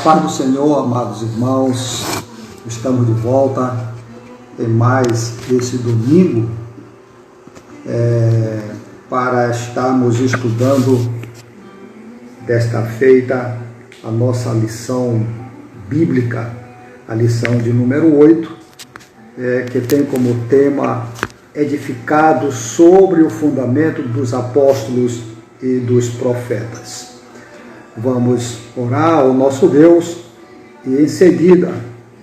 paz do Senhor, amados irmãos, estamos de volta em mais esse domingo para estarmos estudando desta feita a nossa lição bíblica, a lição de número 8, que tem como tema edificado sobre o fundamento dos apóstolos e dos profetas. Vamos orar ao nosso Deus e em seguida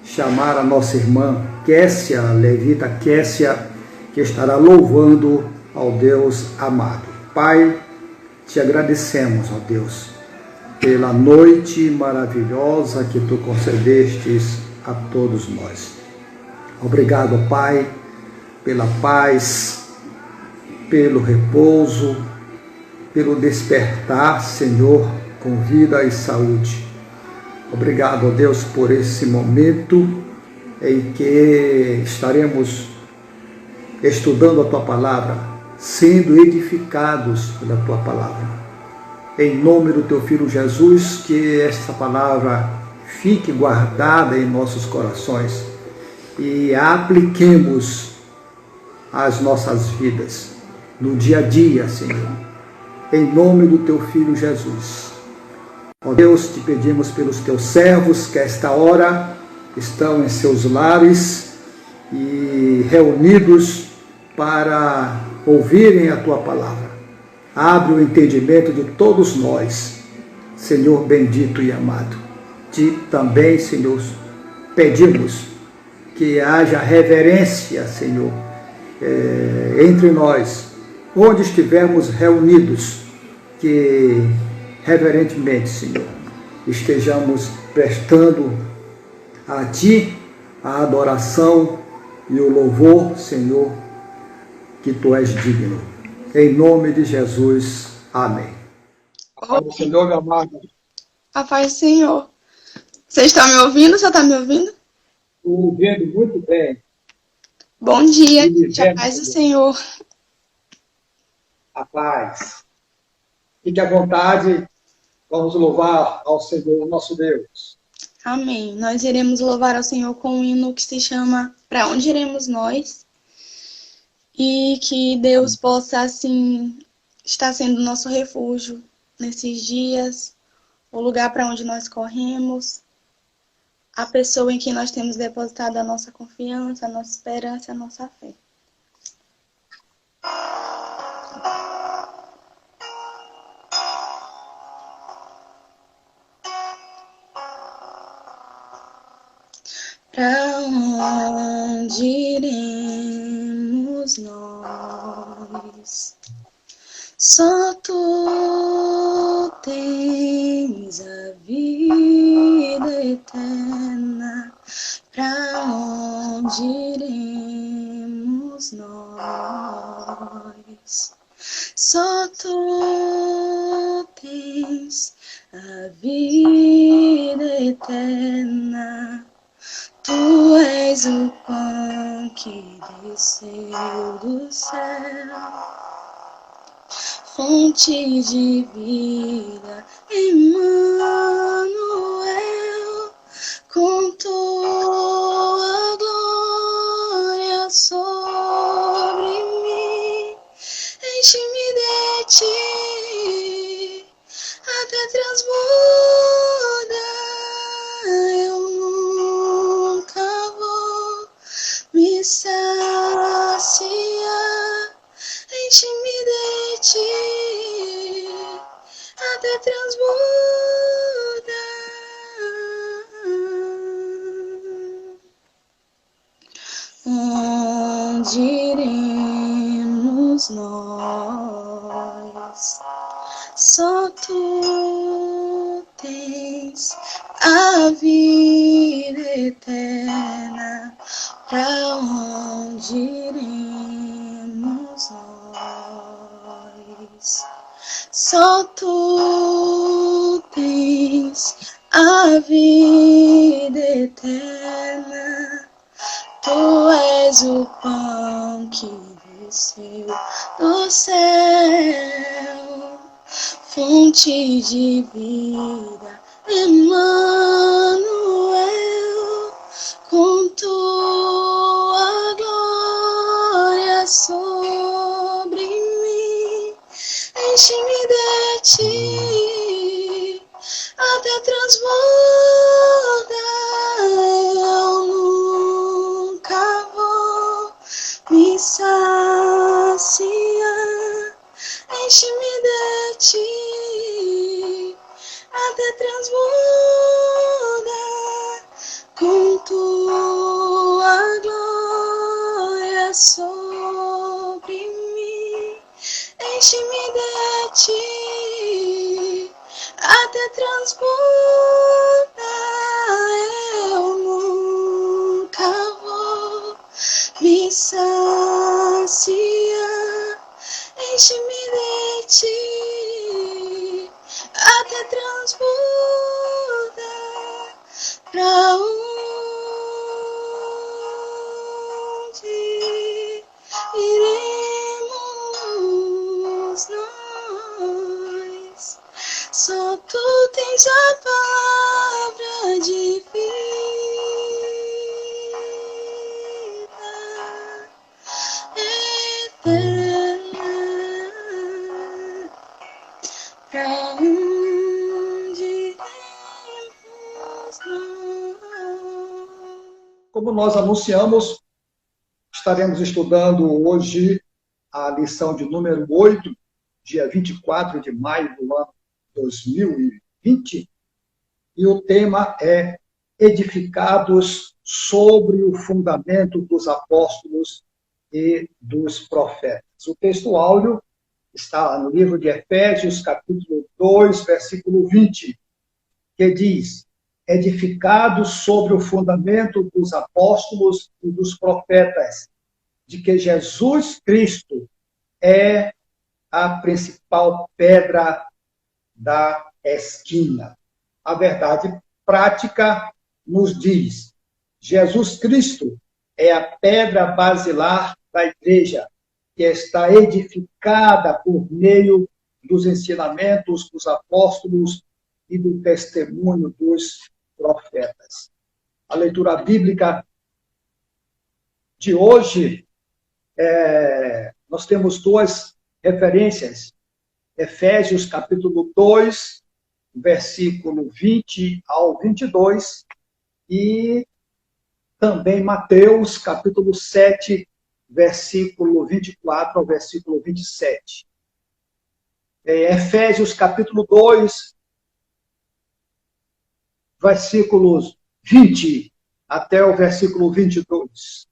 chamar a nossa irmã Kessia, levita Kessia, que estará louvando ao Deus amado. Pai, te agradecemos, ó Deus, pela noite maravilhosa que tu concedestes a todos nós. Obrigado, Pai, pela paz, pelo repouso, pelo despertar, Senhor, com vida e saúde. Obrigado, ó Deus, por esse momento em que estaremos estudando a Tua Palavra, sendo edificados pela Tua Palavra. Em nome do Teu Filho Jesus, que esta Palavra fique guardada em nossos corações e a apliquemos às nossas vidas, no dia a dia, Senhor. Em nome do Teu Filho Jesus. Ó Deus, te pedimos pelos Teus servos que a esta hora estão em seus lares e reunidos para ouvirem a Tua Palavra. Abre o entendimento de todos nós, Senhor bendito e amado. Te também, Senhor, pedimos que haja reverência, Senhor, entre nós, onde estivermos reunidos, que reverentemente, Senhor, estejamos prestando a Ti a adoração e o louvor, Senhor, que Tu és digno. Em nome de Jesus. Amém. A paz do Senhor, meu amado. A paz do Senhor. Vocês estão me ouvindo? Você está me ouvindo? Estou ouvindo muito bem. Bom dia. A paz do Senhor. A paz. Fique à vontade. Vamos louvar ao Senhor, nosso Deus. Amém. Nós iremos louvar ao Senhor com um hino que se chama Para Onde Iremos Nós? E que Deus possa, assim, estar sendo nosso refúgio nesses dias, o lugar para onde nós corremos, a pessoa em quem nós temos depositado a nossa confiança, a nossa esperança, a nossa fé. Para onde iremos nós? Só Tu tens a vida eterna. Para onde iremos nós? Só Tu tens a vida eterna. Tu és o pão que desceu do céu, fonte de vida, Emmanuel, com Tua glória sobre mim, enche-me de Ti, até transborda. Eu nunca vou me saciar, enche-me de Ti, até transborda. Onde iremos nós? Só Tu tens a vida eterna. Para onde iremos nós? Só Tu tens a vida eterna. Tu és o pão que desceu do céu, fonte de vida, Emmanuel, com tua glória sobre mim, enche-me de ti, até transbordar. Eu nunca vou me saciar, enche-me de ti, até transbordar, com tua glória sobre mim, enche-me de ti, até transbordar. Eu nunca vou me saciar, enche-me de ti, até transbordar. Pra onde iremos nós? Só tu tens a palavra de vida eterna. Pra onde iremos nós? Como nós anunciamos, estaremos estudando hoje a lição de número 8, dia 24 de maio do ano 2020, e o tema é Edificados sobre o fundamento dos apóstolos e dos profetas. O texto áudio está no livro de Efésios, capítulo 2, versículo 20, que diz: edificados sobre o fundamento dos apóstolos e dos profetas, de que Jesus Cristo é a principal pedra da esquina. A verdade prática nos diz: Jesus Cristo é a pedra basilar da igreja, que está edificada por meio dos ensinamentos dos apóstolos e do testemunho dos profetas. A leitura bíblica de hoje, nós temos duas referências. Efésios, capítulo 2, versículo 20 ao 22, e também Mateus, capítulo 7, versículo 24 ao versículo 27. Efésios, capítulo 2, versículos 20 até o versículo 22.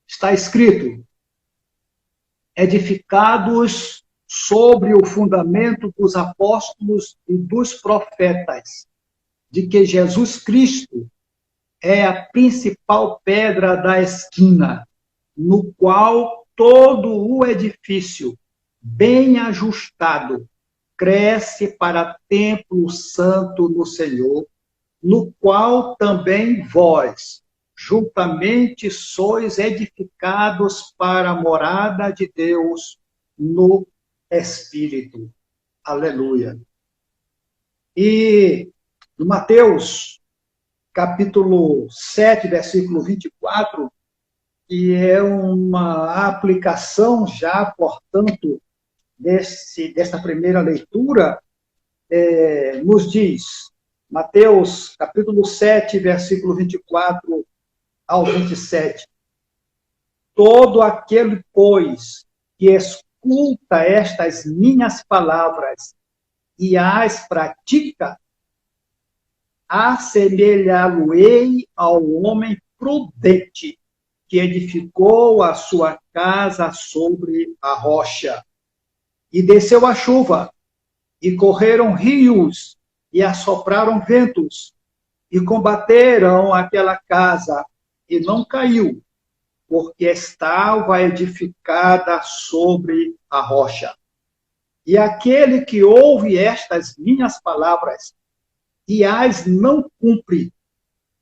Está escrito: edificados sobre o fundamento dos apóstolos e dos profetas, de que Jesus Cristo é a principal pedra da esquina, no qual todo o edifício, bem ajustado, cresce para templo santo no Senhor, no qual também vós, juntamente sois edificados para a morada de Deus no Espírito. Aleluia. E no Mateus, capítulo 7, versículo 24, que é uma aplicação já, portanto, desta primeira leitura, nos diz, Mateus, capítulo 7, versículo 24 ao 27, todo aquele, pois, que escuta estas minhas palavras e as pratica, assemelhá-lo-ei ao homem prudente que edificou a sua casa sobre a rocha. E desceu a chuva, e correram rios, e assopraram ventos, e combateram aquela casa, e não caiu, porque estava edificada sobre a rocha. E aquele que ouve estas minhas palavras e as não cumpre,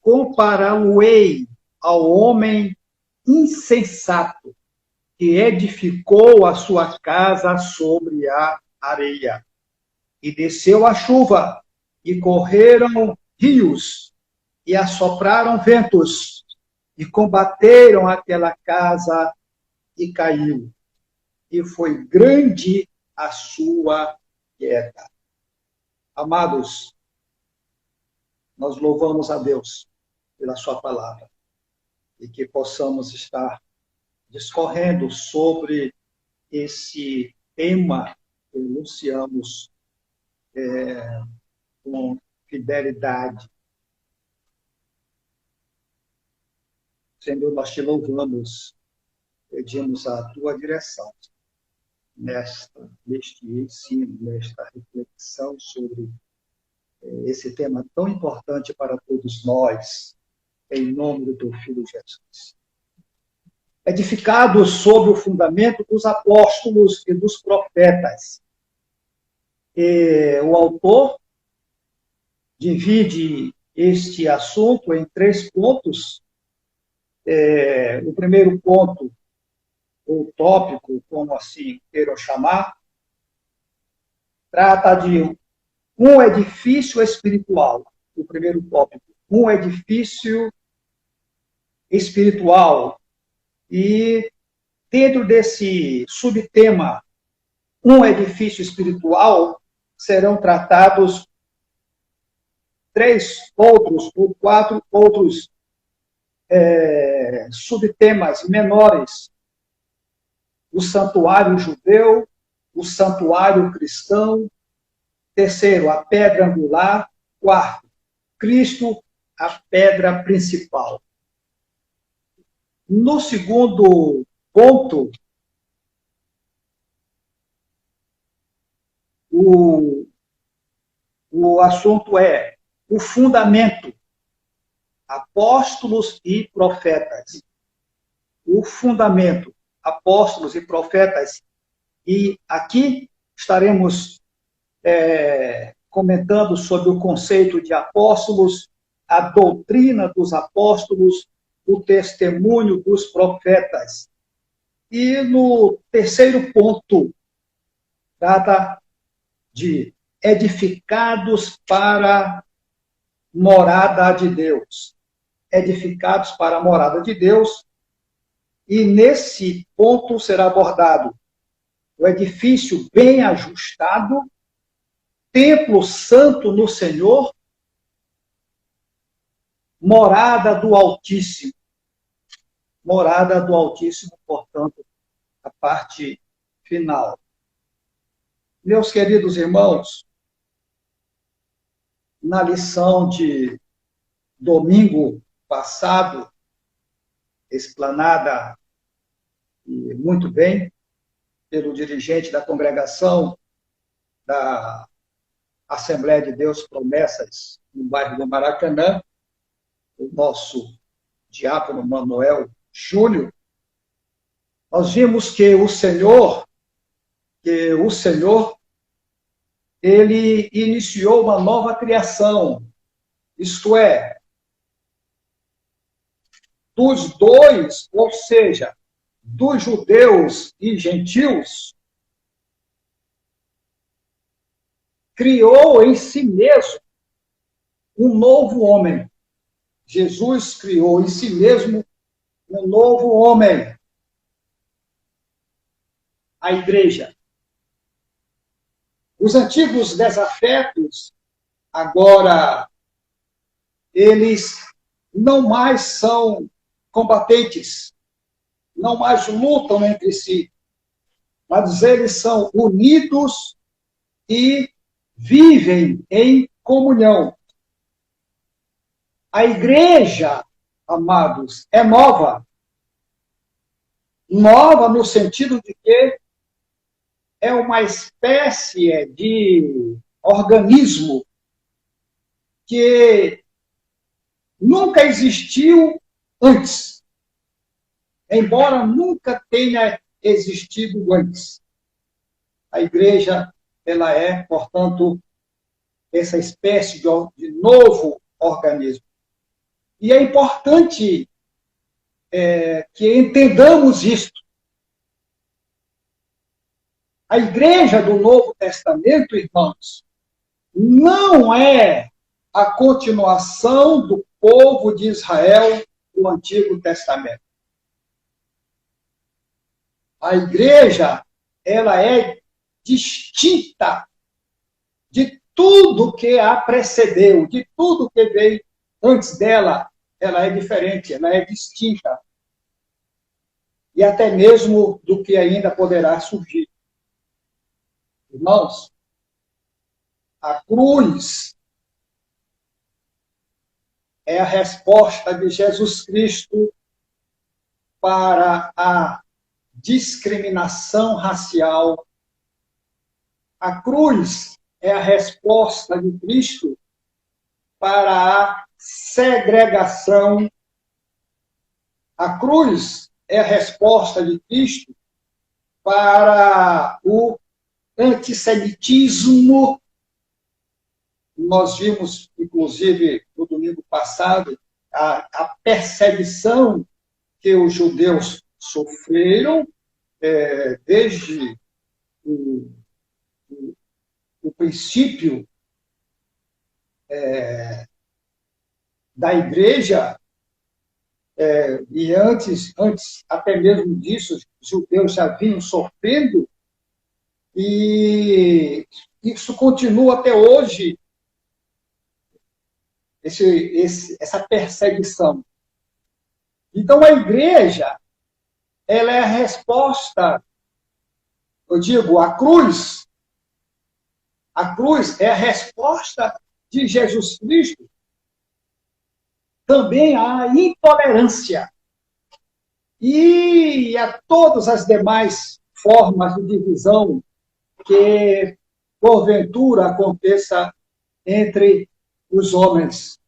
compará-lo-ei ao homem insensato que edificou a sua casa sobre a areia. E desceu a chuva, e correram rios, e assopraram ventos, e combateram aquela casa, e caiu. E foi grande a sua queda. Amados, nós louvamos a Deus pela sua palavra, e que possamos estar discorrendo sobre esse tema que enunciamos com fidelidade. Senhor, nós te louvamos, pedimos a tua direção neste ensino, nesta reflexão sobre esse tema tão importante para todos nós, em nome do teu Filho Jesus. Edificados sobre o fundamento dos apóstolos e dos profetas. O autor divide este assunto em 3 pontos. O primeiro ponto, ou tópico, como assim queiram chamar, trata de um edifício espiritual. O primeiro tópico, um edifício espiritual. E dentro desse subtema, um edifício espiritual, serão tratados 3 outros ou 4 outros subtemas menores: o santuário judeu, o santuário cristão. Terceiro, a pedra angular. Quarto, Cristo, a pedra principal. No segundo ponto, o assunto é o fundamento, apóstolos e profetas. O fundamento, apóstolos e profetas. E aqui estaremos comentando sobre o conceito de apóstolos, a doutrina dos apóstolos, o testemunho dos profetas. E no terceiro ponto, trata de edificados para morada de Deus. Edificados para a morada de Deus. E nesse ponto será abordado o edifício bem ajustado, templo santo no Senhor, morada do Altíssimo. Morada do Altíssimo, portanto, a parte final. Meus queridos irmãos, na lição de domingo passado, explanada muito bem pelo dirigente da congregação da Assembleia de Deus Promessas, no bairro do Maracanã, o nosso diácono Manuel Júnior, nós vimos que o Senhor, ele iniciou uma nova criação, isto é, dos dois, ou seja, dos judeus e gentios, criou em si mesmo um novo homem. Jesus criou em si mesmo um novo homem. A igreja. Os antigos desafetos, agora, eles não mais são combatentes, não mais lutam entre si, mas eles são unidos e vivem em comunhão. A igreja, amados, é nova. Nova no sentido de que é uma espécie de organismo que nunca existiu antes, embora nunca tenha existido antes. A igreja, ela é, portanto, essa espécie de novo organismo. E é importante que entendamos isto. A igreja do Novo Testamento, irmãos, não é a continuação do povo de Israel do Antigo Testamento. A igreja, ela é distinta de tudo que a precedeu, de tudo que veio antes dela. Ela é diferente, ela é distinta. E até mesmo do que ainda poderá surgir. Irmãos, a cruz é a resposta de Jesus Cristo para a discriminação racial. A cruz é a resposta de Cristo para a segregação. A cruz é a resposta de Cristo para o antissemitismo. Nós vimos, inclusive, no domingo passado, a perseguição que os judeus sofreram desde o princípio da igreja, e antes até mesmo disso, os judeus já vinham sofrendo, e isso continua até hoje, essa perseguição. Então, a igreja, ela é a resposta, eu digo, a cruz é a resposta de Jesus Cristo também à intolerância e a todas as demais formas de divisão que, porventura, aconteça entre os homens.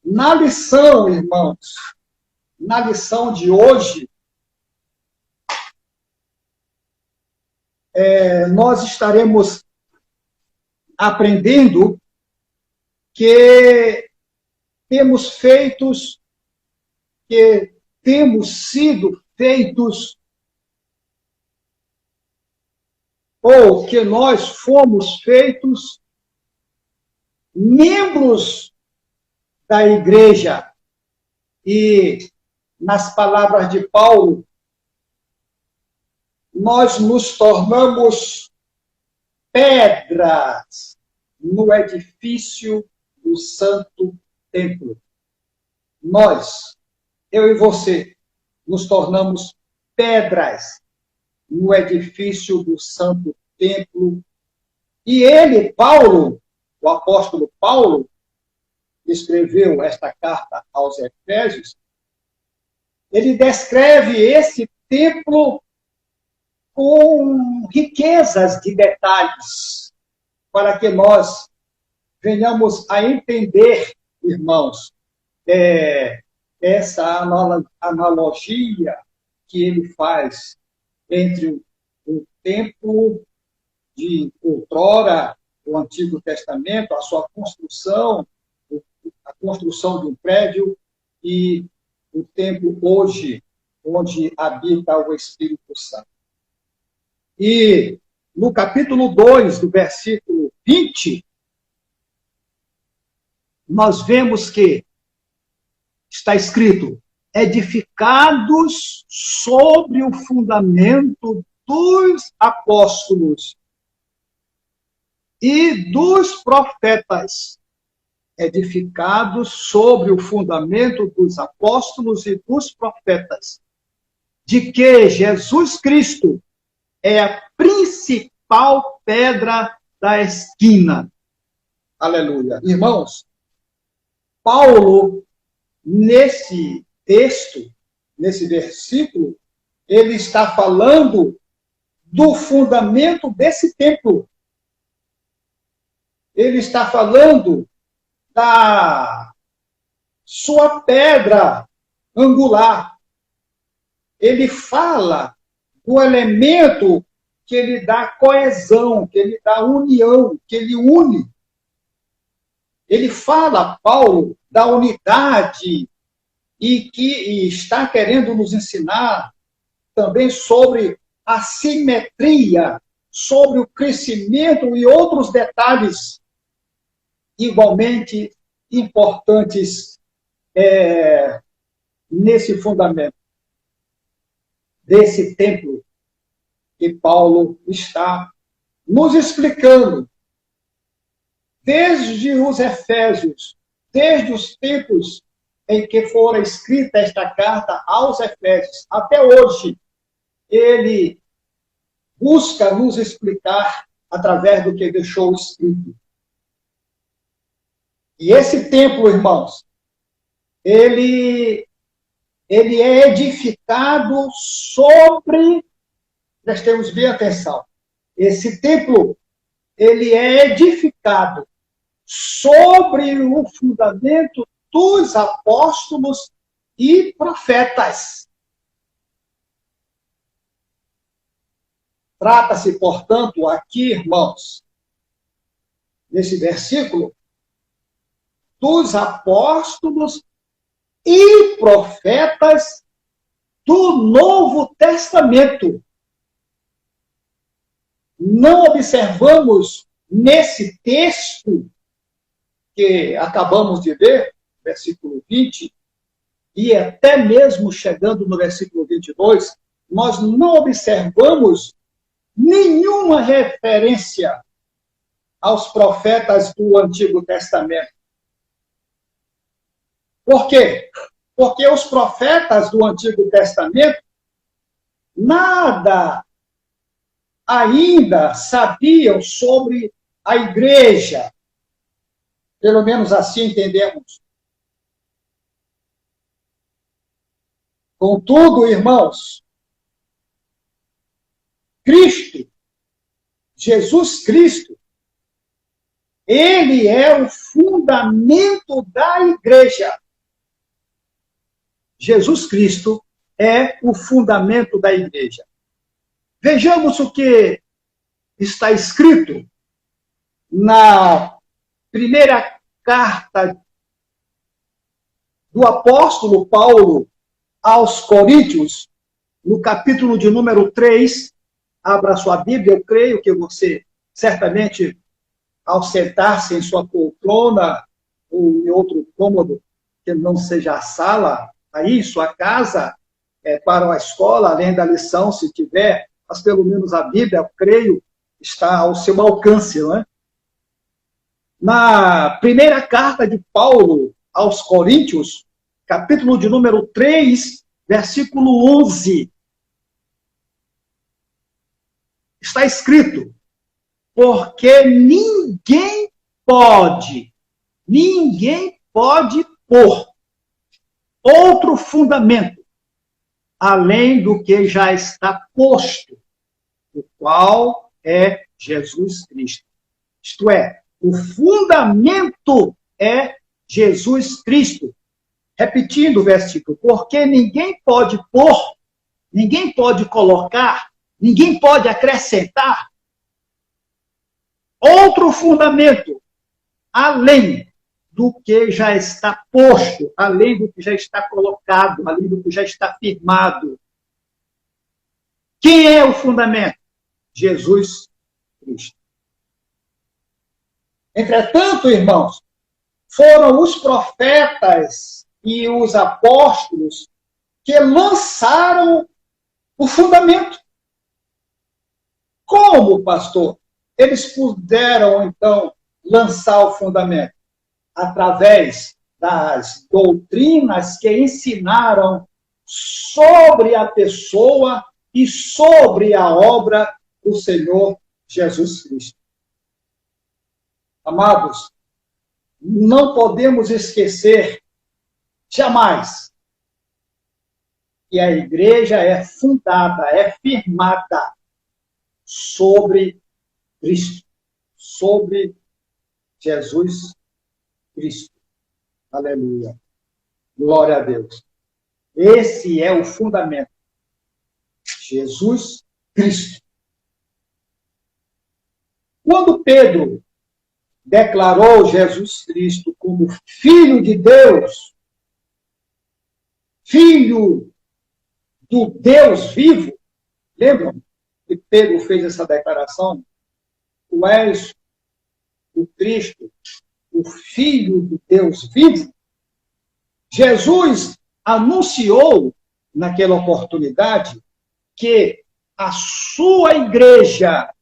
Na lição, irmãos, na lição de hoje, nós estaremos aprendendo que temos sido feitos, ou que nós fomos feitos membros da igreja. E, nas palavras de Paulo, nós nos tornamos pedras no edifício do Santo Templo. Nós, eu e você, nos tornamos pedras no edifício do Santo Templo. E ele, Paulo, o apóstolo Paulo, escreveu esta carta aos Efésios, ele descreve esse templo com riquezas de detalhes, para que nós venhamos a entender, irmãos, essa analogia que ele faz entre o templo de outrora, o Antigo Testamento, a sua construção, a construção de um prédio, e o templo hoje, onde habita o Espírito Santo. E no capítulo 2, do versículo 20, nós vemos que está escrito: edificados sobre o fundamento dos apóstolos e dos profetas. Edificados sobre o fundamento dos apóstolos e dos profetas, de que Jesus Cristo é a principal pedra da esquina. Aleluia. Irmãos, Paulo, nesse texto, nesse versículo, ele está falando do fundamento desse templo. Ele está falando da sua pedra angular. Ele fala do elemento que ele dá coesão, que ele dá união, que ele une. Ele fala, Paulo, da unidade e que está querendo nos ensinar também sobre a simetria, sobre o crescimento e outros detalhes igualmente importantes nesse fundamento desse templo que Paulo está nos explicando desde os Efésios, desde os tempos em que fora escrita esta carta aos Efésios, até hoje, ele busca nos explicar através do que deixou escrito. E esse templo, irmãos, ele é edificado sobre, prestemos bem atenção, esse templo, ele é edificado sobre o fundamento dos apóstolos e profetas. Trata-se, portanto, aqui, irmãos, nesse versículo, dos apóstolos e profetas do Novo Testamento. Não observamos nesse texto que acabamos de ver, versículo 20, e até mesmo chegando no versículo 22, nós não observamos nenhuma referência aos profetas do Antigo Testamento. Por quê? Porque os profetas do Antigo Testamento nada ainda sabiam sobre a igreja. Pelo menos assim entendemos. Contudo, irmãos, Cristo, Jesus Cristo, ele é o fundamento da igreja. Jesus Cristo é o fundamento da igreja. Vejamos o que está escrito na primeira carta do apóstolo Paulo aos Coríntios, no capítulo de número 3. Abra sua Bíblia, eu creio que você, certamente, ao sentar-se em sua poltrona ou em outro cômodo, que não seja a sala, aí, sua casa, para a escola, além da lição, se tiver, mas pelo menos a Bíblia, eu creio, está ao seu alcance, não é? Na primeira carta de Paulo aos Coríntios, capítulo de número 3, versículo 11, está escrito: porque ninguém pode pôr outro fundamento além do que já está posto, o qual é Jesus Cristo. Isto é, o fundamento é Jesus Cristo. Repetindo o versículo, porque ninguém pode pôr, ninguém pode colocar, ninguém pode acrescentar outro fundamento além do que já está posto, além do que já está colocado, além do que já está firmado. Quem é o fundamento? Jesus Cristo. Entretanto, irmãos, foram os profetas e os apóstolos que lançaram o fundamento. Como, pastor? Eles puderam, então, lançar o fundamento? Através das doutrinas que ensinaram sobre a pessoa e sobre a obra do Senhor Jesus Cristo. Amados, não podemos esquecer jamais que a igreja é fundada, é firmada sobre Cristo, sobre Jesus Cristo. Aleluia. Glória a Deus. Esse é o fundamento. Jesus Cristo. Quando Pedro declarou Jesus Cristo como Filho de Deus, Filho do Deus vivo, lembram? que Pedro fez essa declaração, tu és o Cristo, o Filho do Deus vivo, Jesus anunciou naquela oportunidade que a sua igreja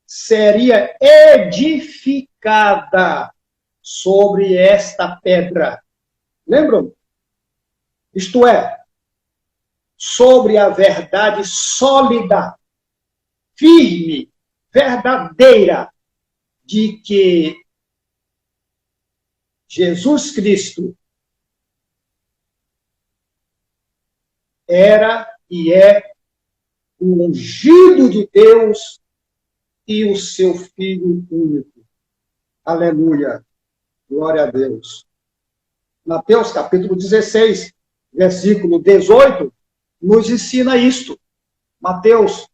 seria edificada sobre esta pedra. Lembram? Isto é, sobre a verdade sólida, firme, verdadeira, de que Jesus Cristo era e é o ungido de Deus e o seu Filho único. Aleluia. Glória a Deus. Mateus capítulo 16, versículo 18, nos ensina isto. Mateus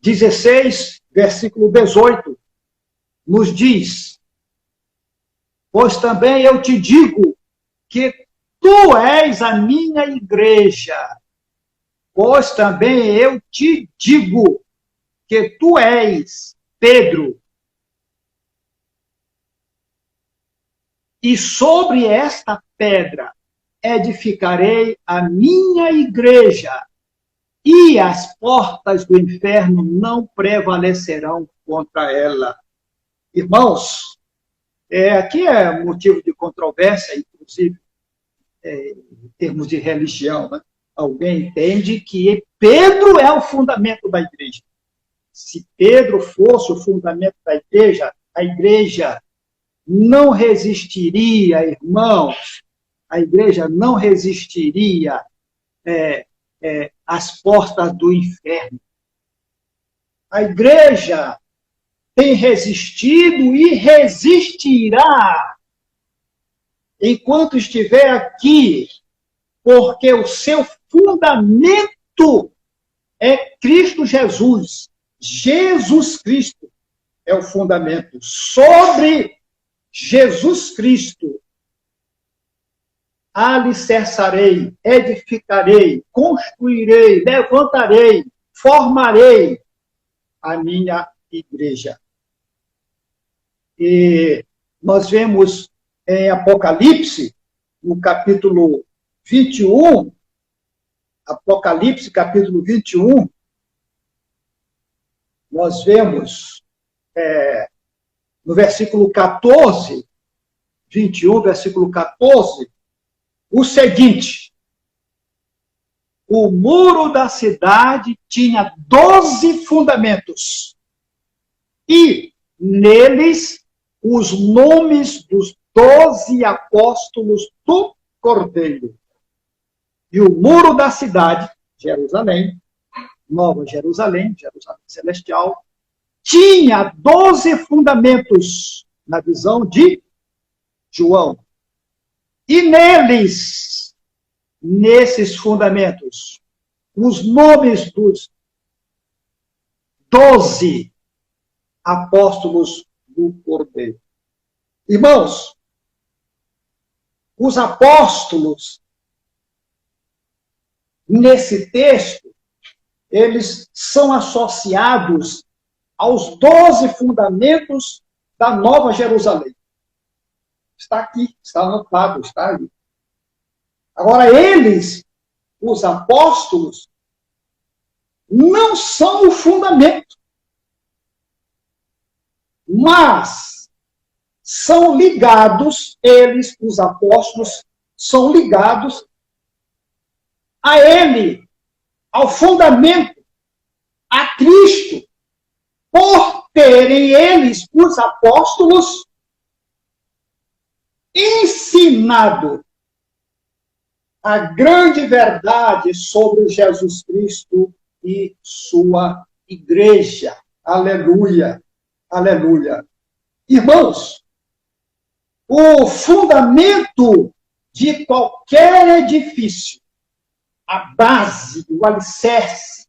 16, versículo 18, nos diz: pois também eu te digo que tu és a minha igreja. Pois também eu te digo que tu és Pedro. E sobre esta pedra edificarei a minha igreja, e as portas do inferno não prevalecerão contra ela. Irmãos, aqui é motivo de controvérsia, inclusive, em termos de religião, né? Alguém entende que Pedro é o fundamento da igreja. Se Pedro fosse o fundamento da igreja, a igreja não resistiria, irmãos, a igreja não resistiria às portas do inferno. A igreja tem resistido e resistirá enquanto estiver aqui, porque o seu fundamento é Cristo Jesus. Jesus Cristo é o fundamento. Sobre Jesus Cristo alicerçarei, edificarei, construirei, levantarei, formarei a minha igreja. E nós vemos em Apocalipse, no capítulo 21, Apocalipse, capítulo 21, nós vemos no versículo 14, 21, versículo 14, o seguinte: o muro da cidade tinha 12 fundamentos, e neles os nomes dos 12 apóstolos do Cordeiro. E o muro da cidade, Jerusalém, Nova Jerusalém, Jerusalém Celestial, tinha 12 fundamentos, na visão de João. E nesses fundamentos, os nomes dos 12 apóstolos do Cordeiro. Irmãos, os apóstolos, nesse texto, eles são associados aos 12 fundamentos da Nova Jerusalém. Está aqui, está anotado, está ali. Agora, eles, os apóstolos, não são o fundamento, mas são ligados, eles, os apóstolos, são ligados a ele, ao fundamento, a Cristo, por terem eles, os apóstolos, ensinado a grande verdade sobre Jesus Cristo e sua igreja. Aleluia, aleluia. Irmãos, o fundamento de qualquer edifício, a base, o alicerce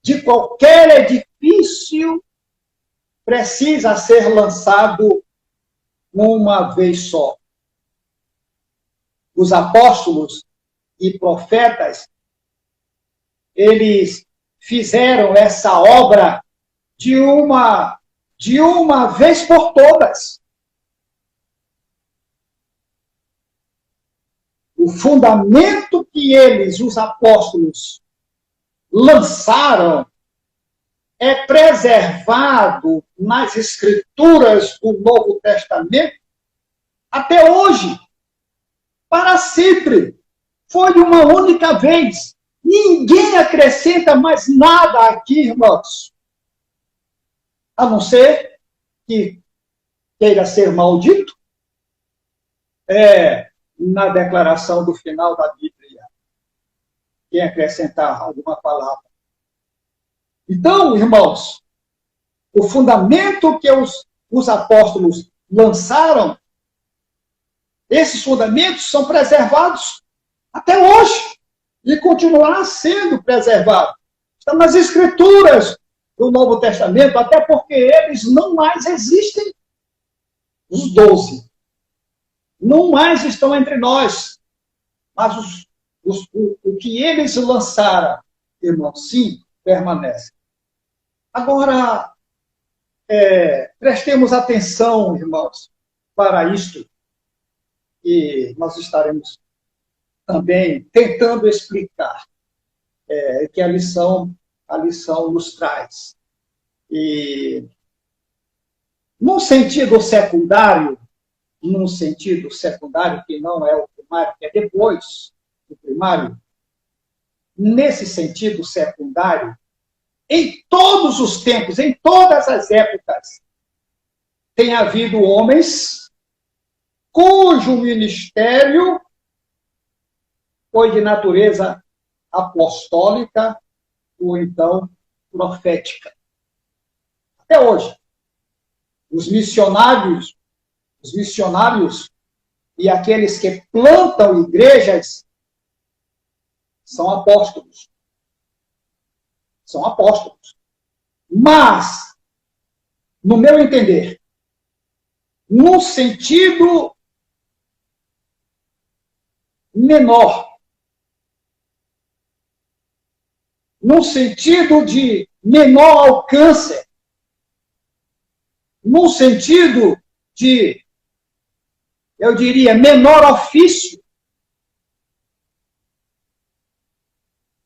de qualquer edifício precisa ser lançado uma vez só. Os apóstolos e profetas eles fizeram essa obra de uma vez por todas. O fundamento que eles, os apóstolos, lançaram é preservado nas Escrituras do Novo Testamento até hoje, para sempre. Foi uma única vez. Ninguém acrescenta mais nada aqui, irmãos, a não ser que queira ser maldito, na declaração do final da Bíblia, quem acrescentar alguma palavra. Então, irmãos, o fundamento que os apóstolos lançaram, esses fundamentos são preservados até hoje e continuará sendo preservado. Está nas Escrituras do Novo Testamento, até porque eles não mais existem. Os 12 não mais estão entre nós, mas o que eles lançaram, irmãos, sim, permanece. Agora, prestemos atenção, irmãos, para isto, e nós estaremos também tentando explicar que a lição nos traz. E, num sentido secundário, que não é o primário, que é depois do primário, nesse sentido secundário, em todos os tempos, em todas as épocas, tem havido homens cujo ministério foi de natureza apostólica ou então profética. Até hoje, os missionários e aqueles que plantam igrejas são apóstolos. São apóstolos. Mas, no meu entender, num sentido menor, num sentido de menor alcance, num sentido de, eu diria, menor ofício,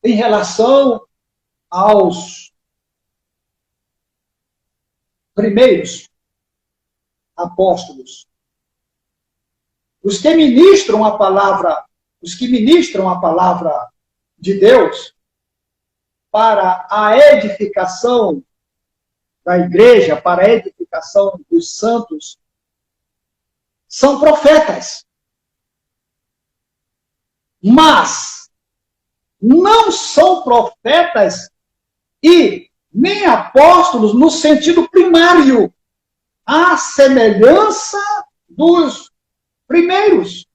em relação aos primeiros apóstolos. Os que ministram a palavra de Deus para a edificação da igreja, para a edificação dos santos, são profetas. Mas não são profetas e nem apóstolos no sentido primário, à semelhança dos primeiros.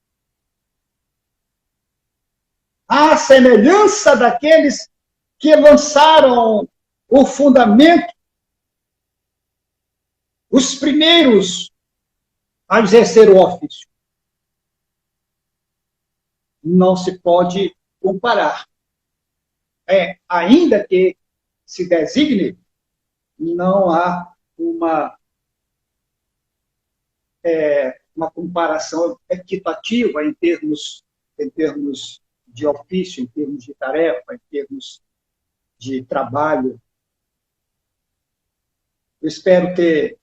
À semelhança daqueles que lançaram o fundamento, os primeiros a exercer o ofício. Não se pode comparar. Ainda que se designe, não há uma comparação equitativa em termos de ofício, em termos de tarefa, em termos de trabalho. Eu espero ter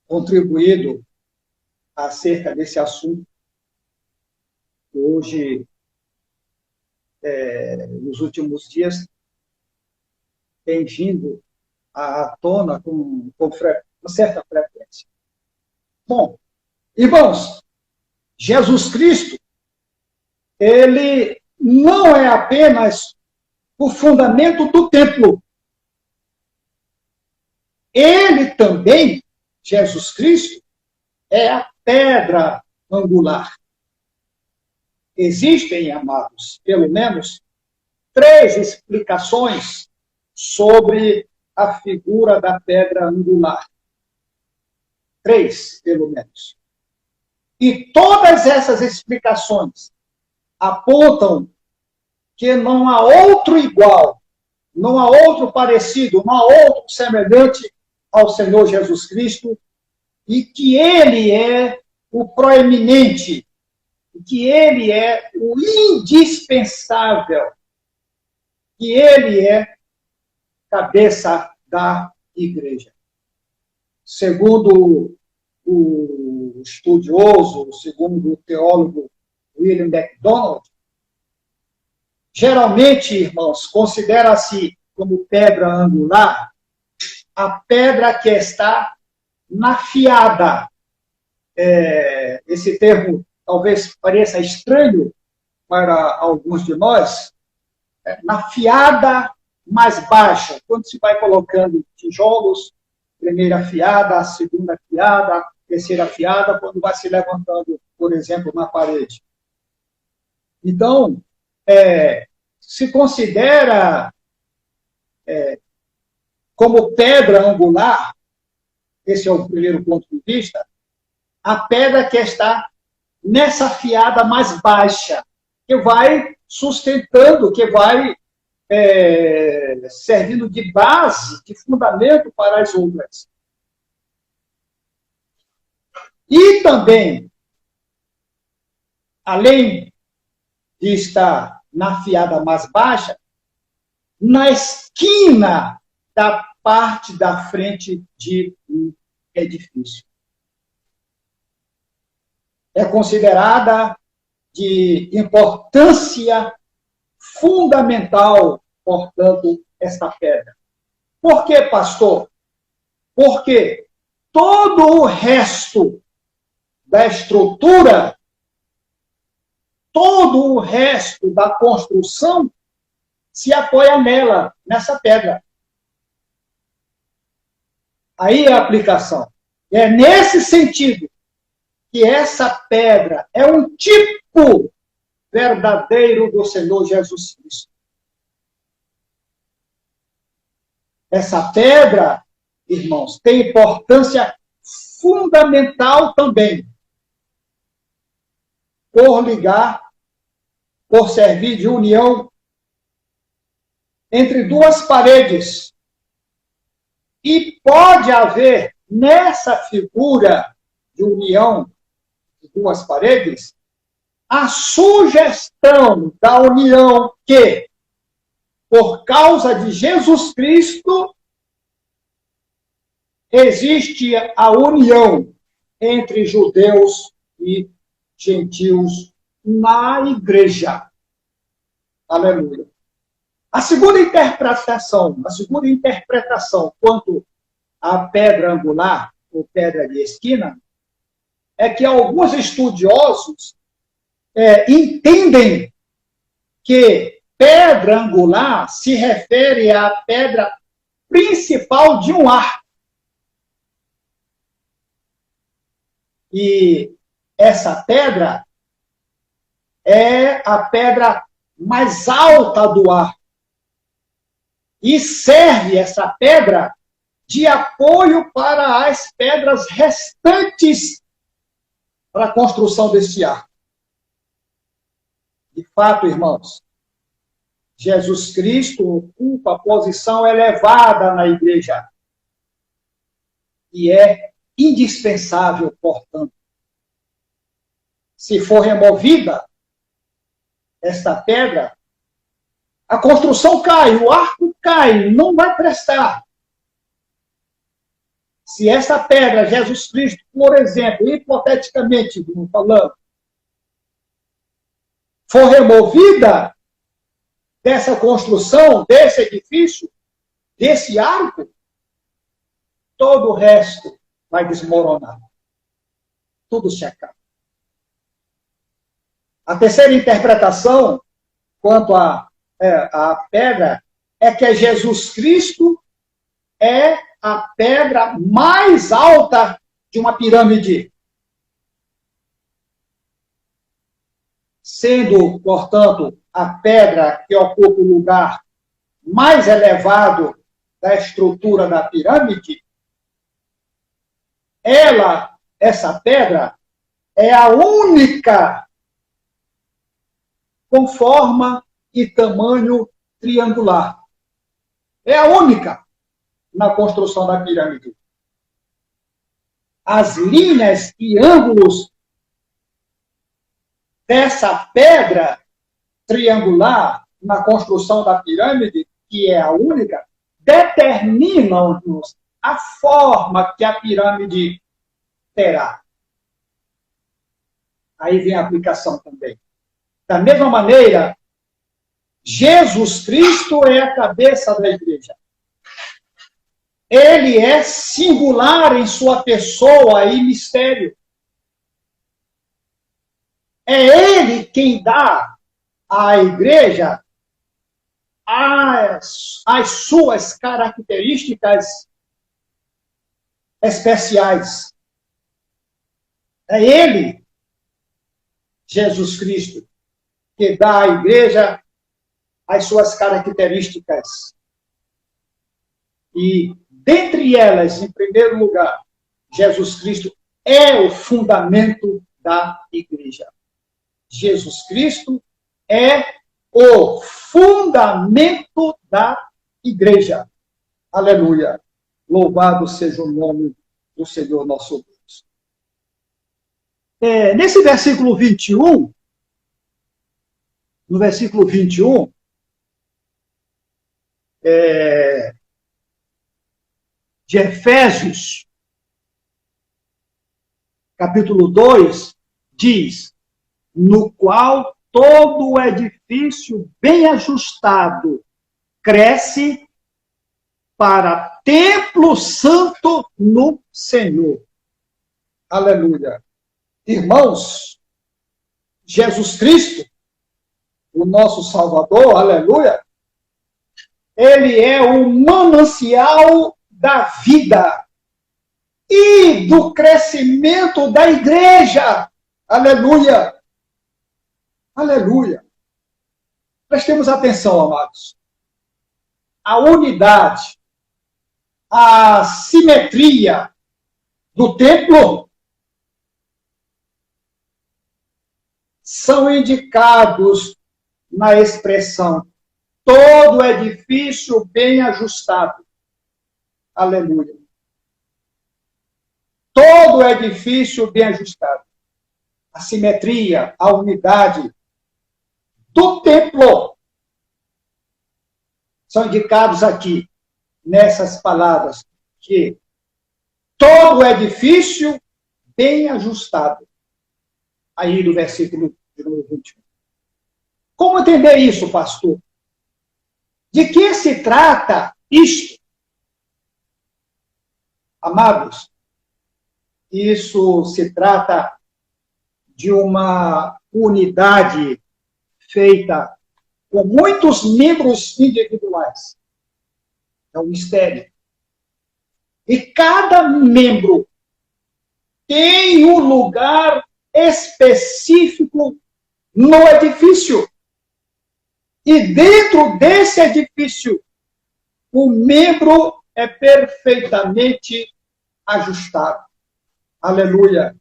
contribuído acerca desse assunto que hoje, nos últimos dias, tem vindo à tona com uma certa frequência. Bom, irmãos, Jesus Cristo, ele não é apenas o fundamento do templo. Ele também, Jesus Cristo, é a pedra angular. Existem, amados, pelo menos 3 explicações sobre a figura da pedra angular. 3, pelo menos. E todas essas explicações apontam que não há outro igual, não há outro parecido, não há outro semelhante ao Senhor Jesus Cristo, e que ele é o proeminente, que ele é o indispensável, que ele é cabeça da igreja. Segundo o estudioso, segundo o teólogo William MacDonald, geralmente, irmãos, considera-se como pedra angular a pedra que está na fiada. Esse termo talvez pareça estranho para alguns de nós, na fiada mais baixa, quando se vai colocando tijolos, primeira fiada, segunda fiada, terceira fiada, quando vai se levantando, por exemplo, na parede. Então, se considera como pedra angular, esse é o primeiro ponto de vista, a pedra que está nessa fiada mais baixa, que vai sustentando, que vai servindo de base, de fundamento para as outras. E também, além de estar na fiada mais baixa, na esquina da parte da frente de um edifício. É considerada de importância fundamental, portanto, esta pedra. Por quê, pastor? Porque todo o resto da estrutura, todo o resto da construção se apoia nela, nessa pedra. Aí é a aplicação. É nesse sentido que essa pedra é um tipo verdadeiro do Senhor Jesus Cristo. Essa pedra, irmãos, tem importância fundamental também, por ligar, por servir de união entre duas paredes. E pode haver nessa figura de união de duas paredes a sugestão da união que, por causa de Jesus Cristo, existe a união entre judeus e gentios na igreja. Aleluia. A segunda interpretação quanto à pedra angular, ou pedra de esquina, é que alguns estudiosos entendem que pedra angular se refere à pedra principal de um arco. E essa pedra é a pedra mais alta do arco. E serve essa pedra de apoio para as pedras restantes para a construção desse arco. De fato, irmãos, Jesus Cristo ocupa a posição elevada na igreja e é indispensável, portanto. Se for removida esta pedra, a construção cai, o arco cai, não vai prestar. Se essa pedra, Jesus Cristo, por exemplo, hipoteticamente falando, for removida dessa construção, desse edifício, desse arco, todo o resto vai desmoronar. Tudo se acaba. A terceira interpretação, quanto à pedra, é que Jesus Cristo é a pedra mais alta de uma pirâmide. Sendo, portanto, a pedra que ocupa o lugar mais elevado da estrutura da pirâmide, essa pedra, é a única com forma e tamanho triangular. É a única na construção da pirâmide. As linhas e ângulos dessa pedra triangular na construção da pirâmide, que é a única, determinam-nos a forma que a pirâmide terá. Aí vem a aplicação também. Da mesma maneira, Jesus Cristo é a cabeça da igreja. Ele é singular em sua pessoa e mistério. É ele quem dá à igreja as suas características especiais. É ele, Jesus Cristo, que dá à igreja as suas características. E, dentre elas, em primeiro lugar, Jesus Cristo é o fundamento da igreja. Jesus Cristo é o fundamento da igreja. Aleluia. Louvado seja o nome do Senhor nosso Deus. Nesse versículo 21, no versículo 21, de Efésios, capítulo 2, diz: no qual todo o edifício bem ajustado cresce para templo santo no Senhor. Aleluia. Irmãos, Jesus Cristo, o nosso Salvador, aleluia, ele é o manancial da vida e do crescimento da igreja. Aleluia. Aleluia. Prestemos atenção, amados. A unidade, a simetria do templo são indicados na expressão todo edifício bem ajustado. Aleluia. Todo edifício bem ajustado. A simetria, a unidade do templo são indicados aqui, nessas palavras, que todo edifício bem ajustado. Aí no versículo de número 21. Como entender isso, pastor? De que se trata isto? Amados, isso se trata de uma unidade feita com muitos membros individuais. É um mistério. E cada membro tem um lugar específico no edifício. E dentro desse edifício, o membro é perfeitamente ajustado. Aleluia.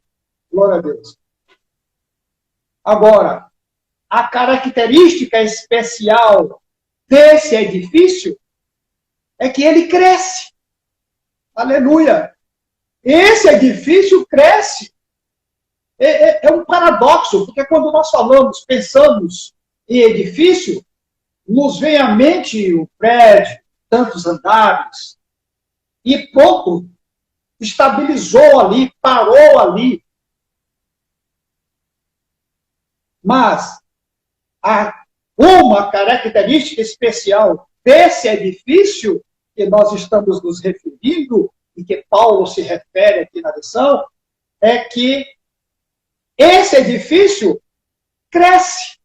Glória a Deus. Agora, a característica especial desse edifício é que ele cresce. Aleluia. Esse edifício cresce. É um paradoxo, porque quando nós falamos, pensamos em edifício, nos vem à mente o prédio, tantos andares, e pronto, estabilizou ali, parou ali. Mas há uma característica especial desse edifício que nós estamos nos referindo, e que Paulo se refere aqui na lição, é que esse edifício cresce.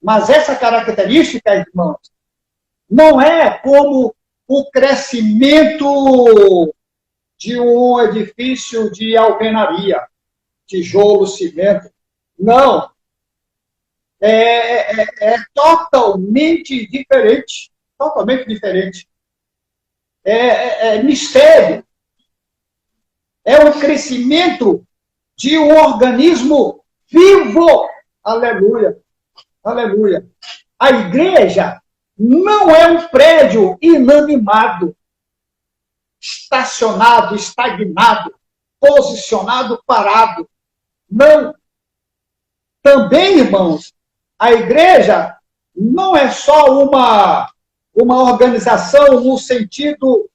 Mas essa característica, irmãos, não é como o crescimento de um edifício de alvenaria, tijolo, cimento. Não. É totalmente diferente. Totalmente diferente. É mistério. É o crescimento de um organismo vivo. Aleluia. Aleluia. A igreja não é um prédio inanimado, estacionado, estagnado, posicionado, parado. Não. Também, irmãos, a igreja não é só uma organização no sentido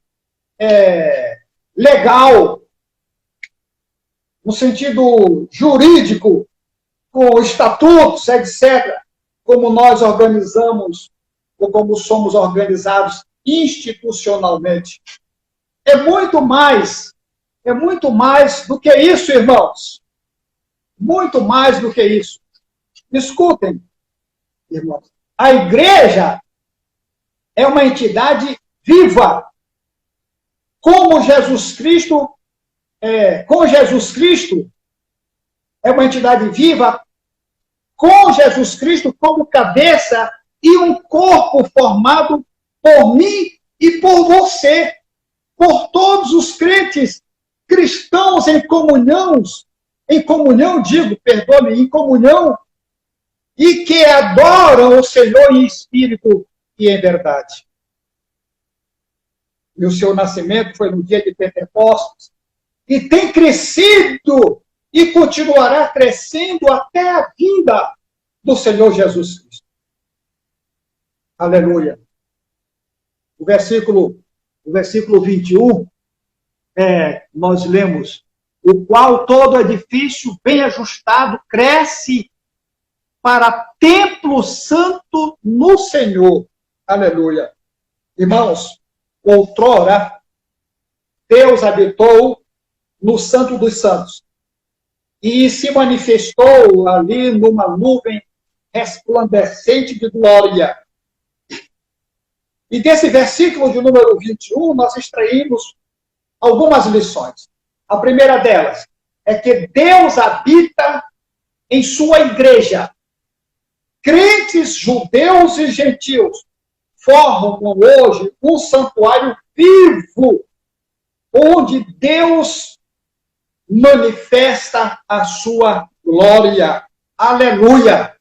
legal, no sentido jurídico, com estatutos, etc., como nós organizamos, ou como somos organizados institucionalmente. É muito mais do que isso, irmãos. Muito mais do que isso. Escutem, irmãos. A igreja é uma entidade viva. Com Jesus Cristo é uma entidade viva, com Jesus Cristo como cabeça e um corpo formado por mim e por você, por todos os crentes cristãos em comunhão, em comunhão e que adoram o Senhor em espírito e em verdade. E o seu nascimento foi no dia de Pentecostes, e tem crescido e continuará crescendo até a vinda do Senhor Jesus Cristo. Aleluia. O versículo 21, nós lemos: o qual todo edifício bem ajustado cresce para templo santo no Senhor. Aleluia. Irmãos, outrora, Deus habitou no Santo dos Santos e se manifestou ali numa nuvem resplandecente de glória. E desse versículo de número 21, nós extraímos algumas lições. A primeira delas é que Deus habita em sua igreja. Crentes, judeus e gentios formam hoje um santuário vivo, onde Deus manifesta a sua glória. Aleluia!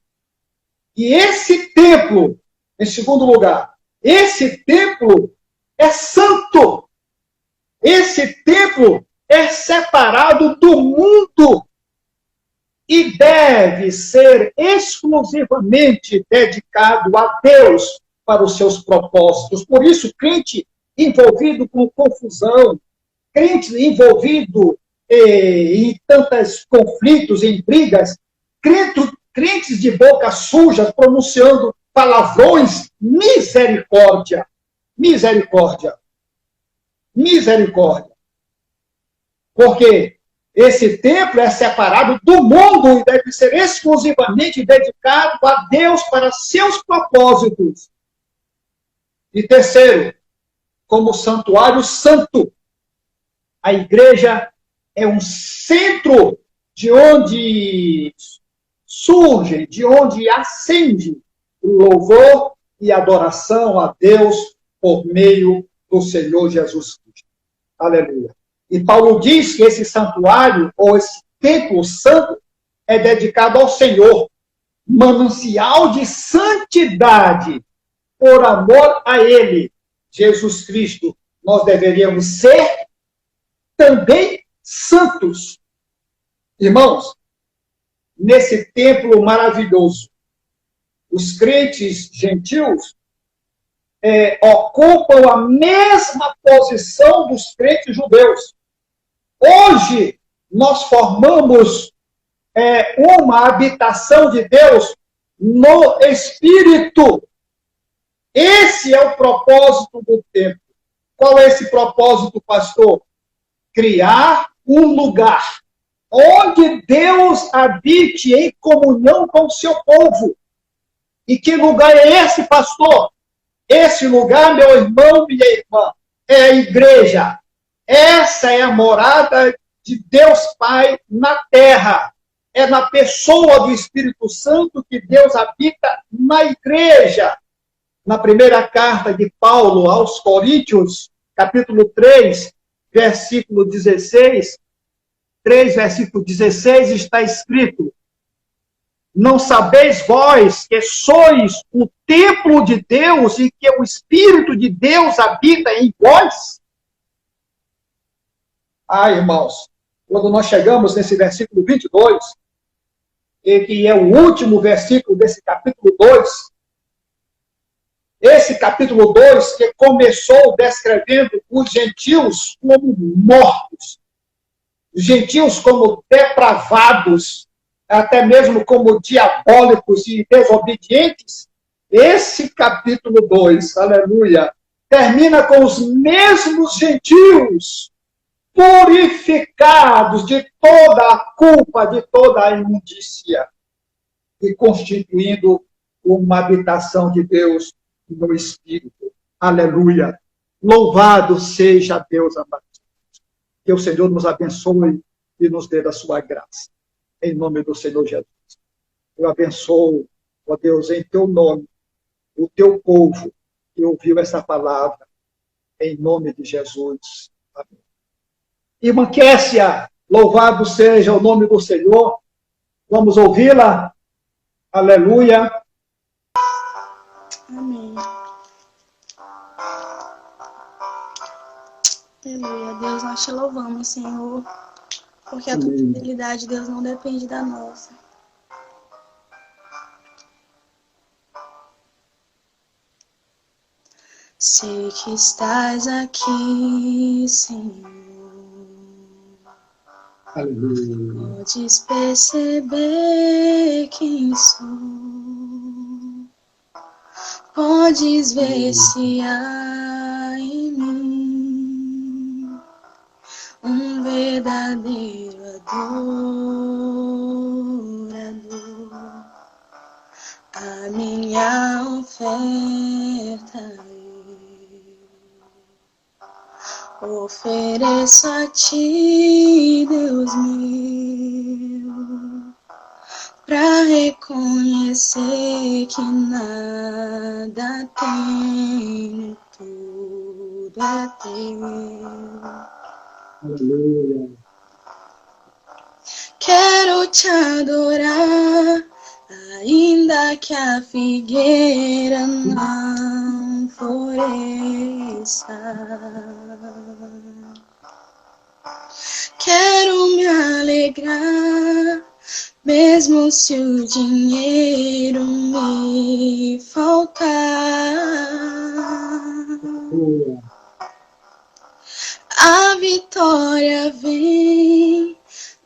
E esse templo, em segundo lugar, esse templo é santo. Esse templo é separado do mundo e deve ser exclusivamente dedicado a Deus para os seus propósitos. Por isso, crente envolvido com confusão, crente envolvido em tantos conflitos, em brigas, crentes de boca suja, pronunciando palavrões, misericórdia, misericórdia, misericórdia. Porque esse templo é separado do mundo e deve ser exclusivamente dedicado a Deus para seus propósitos. E terceiro, como santuário santo, a igreja é um centro de onde surge, de onde ascende o louvor e adoração a Deus por meio do Senhor Jesus Cristo. Aleluia. E Paulo diz que esse santuário, ou esse templo santo, é dedicado ao Senhor, manancial de santidade, por amor a Ele, Jesus Cristo. Nós deveríamos ser também santos. Irmãos, nesse templo maravilhoso, os crentes gentios ocupam a mesma posição dos crentes judeus. Hoje, nós formamos uma habitação de Deus no Espírito. Esse é o propósito do templo. Qual é esse propósito, pastor? Criar um lugar onde Deus habite em comunhão com o seu povo. E que lugar é esse, pastor? Esse lugar, meu irmão, minha irmã, é a igreja. Essa é a morada de Deus Pai na terra. É na pessoa do Espírito Santo que Deus habita na igreja. Na primeira carta de Paulo aos Coríntios, capítulo 3, versículo 16, 3, versículo 16, está escrito: Não sabeis vós que sois o templo de Deus e que o Espírito de Deus habita em vós? Ah, irmãos, quando nós chegamos nesse versículo 22, e que é o último versículo desse capítulo 2, esse capítulo 2 que começou descrevendo os gentios como mortos, os gentios como depravados, até mesmo como diabólicos e desobedientes, esse capítulo 2, aleluia, termina com os mesmos gentios purificados de toda a culpa, de toda a imundícia, e constituindo uma habitação de Deus no Espírito. Aleluia. Louvado seja Deus amado. Que o Senhor nos abençoe e nos dê da sua graça. Em nome do Senhor Jesus. Eu abençoo, ó Deus, em teu nome, o teu povo que ouviu essa palavra. Em nome de Jesus. Amém. Irmã Kessia, louvado seja o nome do Senhor. Vamos ouvi-la. Aleluia. Amém. Aleluia. Deus, nós te louvamos, Senhor, porque a tua fidelidade, Deus, não depende da nossa. Sei que estás aqui, Senhor. Aleluia. Podes perceber quem sou. Podes ver se há em mim um verdadeiro adorador. A minha oferta eu ofereço a ti, Deus meu, pra reconhecer que nada tenho, tudo é teu. Aleluia. Quero te adorar, ainda que a figueira não floresça. Quero me alegrar, mesmo se o dinheiro me faltar. A vitória vem,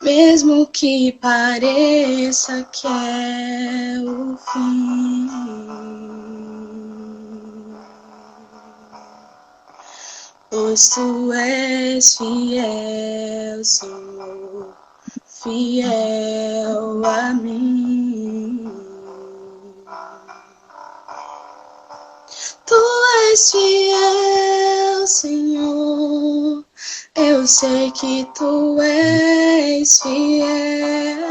mesmo que pareça que é o fim. Pois tu és fiel, Senhor, fiel a mim. Tu és fiel, Senhor, eu sei que tu és fiel.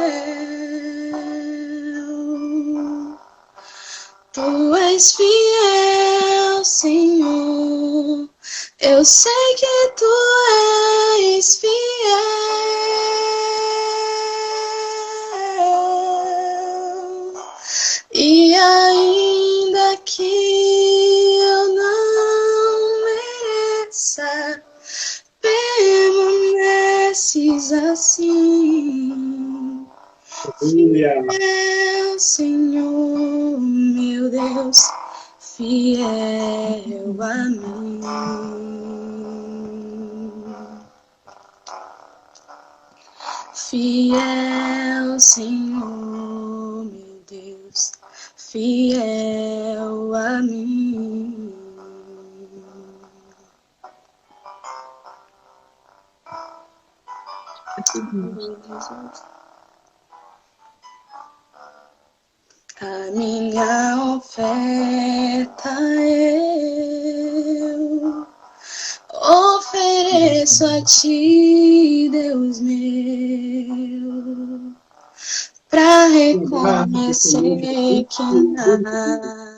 Tu és fiel, Senhor, eu sei que tu és fiel. E ainda que eu não mereça, permaneces assim. Fiel, Senhor, meu Deus, fiel a mim. Fiel, Senhor, meu Deus, fiel a mim. A minha oferta eu ofereço a ti, Deus meu, pra reconhecer que nada